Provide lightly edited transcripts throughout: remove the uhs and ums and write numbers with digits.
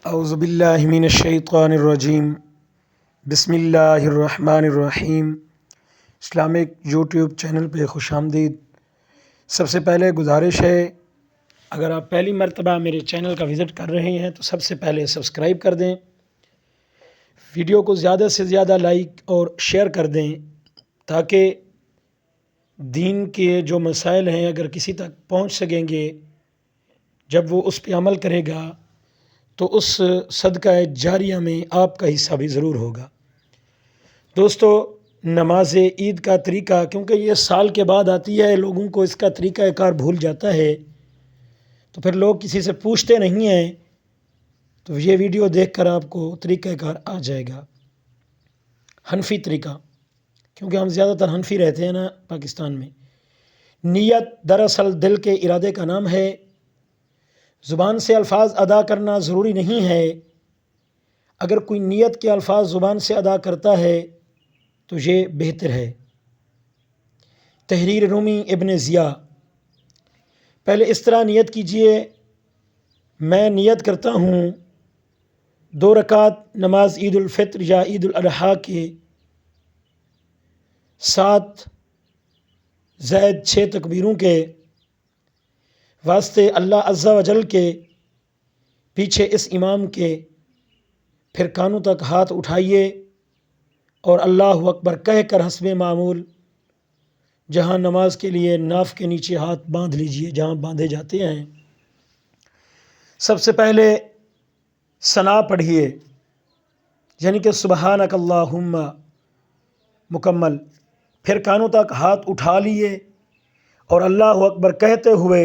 اعوذ باللہ من الشیطان الرجیم بسم اللہ الرحمن الرحیم۔ اسلامک یوٹیوب چینل پہ خوش آمدید۔ سب سے پہلے گزارش ہے، اگر آپ پہلی مرتبہ میرے چینل کا وزٹ کر رہے ہیں تو سب سے پہلے سبسکرائب کر دیں، ویڈیو کو زیادہ سے زیادہ لائک اور شیئر کر دیں تاکہ دین کے جو مسائل ہیں اگر کسی تک پہنچ سکیں گے، جب وہ اس پہ عمل کرے گا تو اس صدقہ جاریہ میں آپ کا حصہ بھی ضرور ہوگا۔ دوستو، نماز عید کا طریقہ، کیونکہ یہ سال کے بعد آتی ہے، لوگوں کو اس کا طریقہ کار بھول جاتا ہے، تو پھر لوگ کسی سے پوچھتے نہیں ہیں، تو یہ ویڈیو دیکھ کر آپ کو طریقہ کار آ جائے گا۔ حنفی طریقہ، کیونکہ ہم زیادہ تر حنفی رہتے ہیں نا پاکستان میں۔ نیت دراصل دل کے ارادے کا نام ہے، زبان سے الفاظ ادا کرنا ضروری نہیں ہے۔ اگر کوئی نیت کے الفاظ زبان سے ادا کرتا ہے تو یہ بہتر ہے۔ تحریر رومی ابن ضیاء۔ پہلے اس طرح نیت کیجئے، میں نیت کرتا ہوں 2 رکعت نماز عید الفطر یا عید الاضحیٰ کے 7 زائد 6 تکبیروں کے واسطے اللہ عز و جل کے، پیچھے اس امام کے، پھر کانوں تک ہاتھ اٹھائیے اور اللہ اکبر کہہ کر حسب معمول جہاں نماز کے لیے ناف کے نیچے ہاتھ باندھ لیجئے، جہاں باندھے جاتے ہیں۔ سب سے پہلے ثنا پڑھیے، یعنی کہ سبحانک اللہم مکمل، پھر کانوں تک ہاتھ اٹھا لیے اور اللہ اکبر کہتے ہوئے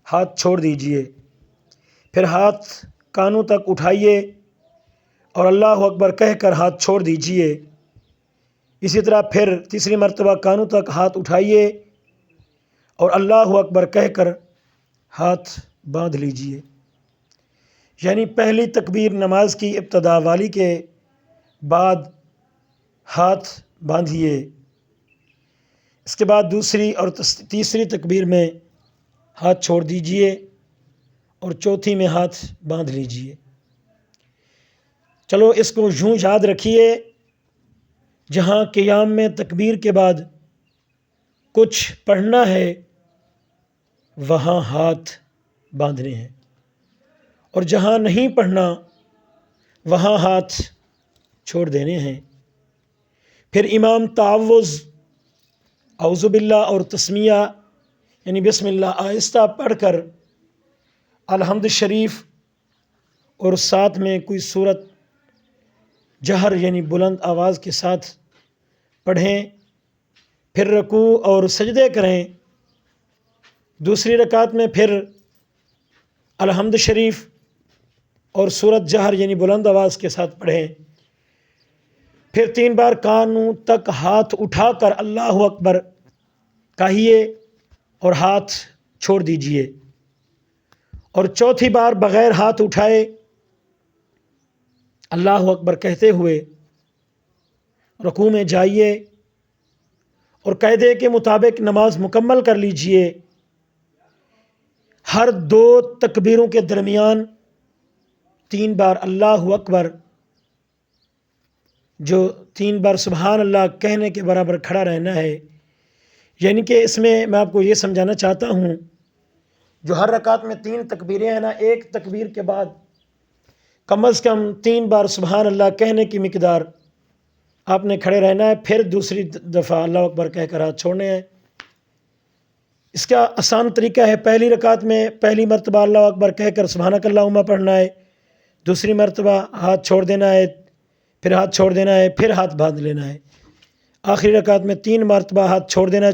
ہاتھ چھوڑ دیجئے، پھر ہاتھ کانوں تک اٹھائیے اور اللہ اکبر کہہ کر ہاتھ چھوڑ دیجئے۔ اسی طرح پھر تیسری مرتبہ کانوں تک ہاتھ اٹھائیے اور اللہ اکبر کہہ کر ہاتھ باندھ لیجئے، یعنی پہلی تکبیر نماز کی ابتدا والی کے بعد ہاتھ باندھیے، اس کے بعد دوسری اور تیسری تکبیر میں ہاتھ چھوڑ دیجئے اور چوتھی میں ہاتھ باندھ لیجئے۔ چلو اس کو یوں یاد رکھیے، جہاں قیام میں تکبیر کے بعد کچھ پڑھنا ہے وہاں ہاتھ باندھنے ہیں، اور جہاں نہیں پڑھنا وہاں ہاتھ چھوڑ دینے ہیں۔ پھر امام تعوذ، اعوذ باللہ اور تسمیہ یعنی بسم اللہ آہستہ پڑھ کر الحمد شریف اور ساتھ میں کوئی سورت جہر یعنی بلند آواز کے ساتھ پڑھیں، پھر رکوع اور سجدے کریں۔ دوسری رکعت میں پھر الحمد شریف اور سورت جہر یعنی بلند آواز کے ساتھ پڑھیں، پھر 3 بار کانوں تک ہاتھ اٹھا کر اللہ اکبر کہیے اور ہاتھ چھوڑ دیجئے، اور چوتھی بار بغیر ہاتھ اٹھائے اللہ اکبر کہتے ہوئے رکوع میں جائیے اور قاعدے کے مطابق نماز مکمل کر لیجئے۔ ہر 2 تکبیروں کے درمیان 3 بار اللہ اکبر، جو 3 بار سبحان اللہ کہنے کے برابر کھڑا رہنا ہے۔ یعنی کہ اس میں آپ کو یہ سمجھانا چاہتا ہوں، جو ہر رکعت میں 3 تکبیریں ہیں نا، ایک تکبیر کے بعد کم از کم 3 بار سبحان اللہ کہنے کی مقدار آپ نے کھڑے رہنا ہے، پھر دوسری دفعہ اللہ اکبر کہہ کر ہاتھ چھوڑنے ہیں۔ اس کا آسان طریقہ ہے، پہلی رکعت میں پہلی مرتبہ اللہ اکبر کہہ کر سبحانک اللہم پڑھنا ہے، دوسری مرتبہ ہاتھ چھوڑ دینا ہے، پھر ہاتھ چھوڑ دینا ہے، پھر ہاتھ باندھ لینا ہے، آخری رکعت میں 3 مرتبہ ہاتھ چھوڑ دینا ہے،